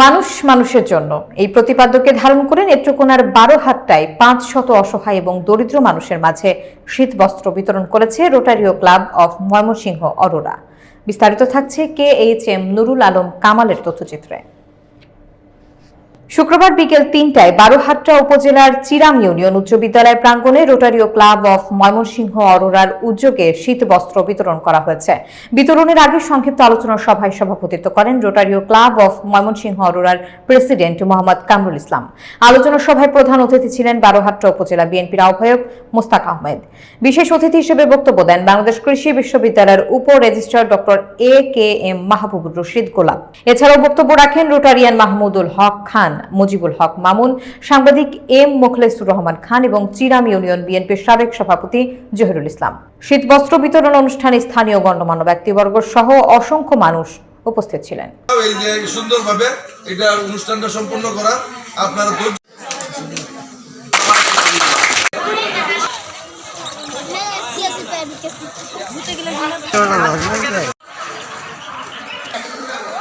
মানুষ মানুষের জন্য এই প্রতিপাদ্যকে ধারণ করে নেত্রকোনার 12হাট্টায় 500 অসহায় এবং দরিদ্র মানুষের মাঝে শীত বস্ত্র বিতরণ করেছে রোটারিও ক্লাব অফ ময়মনসিংহ অরোরা। বিস্তারিত থাকছে KHM নুরুল আলম কামালের তথ্যচিত্রে। শুক্রবার বিকেল 3টায় 12হাট্টা উপজেলার চিরাম ইউনিয়ন উচ্চ বিদ্যালয় প্রাঙ্গণে রোটারিও ক্লাব অফ ময়মনসিংহ অরোরার উদ্যোগে শীত বস্ত্র বিতরণ করা হয়েছে। বিতরণের আগে সংক্ষিপ্ত আলোচনা সভায় সভাপতিত্ব করেন রোটারিও ক্লাব অফ ময়মনসিংহ অরোরার প্রেসিডেন্ট মোহাম্মদ কামরুল ইসলাম। আলোচনা সভায় প্রধান অতিথি ছিলেন 12হাট্টা উপজেলা বিএনপির আহ্বায়ক মোস্তাক আহমেদ। বিশেষ অতিথি হিসেবে বক্তব্য দেন বাংলাদেশ কৃষি বিশ্ববিদ্যালয়ের উপ registrar doctor AKM Mahbubur Rashid গোলাপ। এছাড়াও বক্তব্য রাখেন রোটারিয়ান মাহমুদুল হক খান, মুজিবুল হক মামুন, সাংবাদিক M মোখলেসুর রহমান খান এবং চিরাম ইউনিয়ন বিএনপির সাবেক সভাপতি জহিরুল ইসলাম। শীতবস্ত্র বিতরণ অনুষ্ঠানে স্থানীয় গণ্যমান্য ব্যক্তিবর্গ সহ অসংখ্য মানুষ উপস্থিত ছিলেন। এই যে সুন্দরভাবে এটা অনুষ্ঠানটা সম্পন্ন করা আপনারা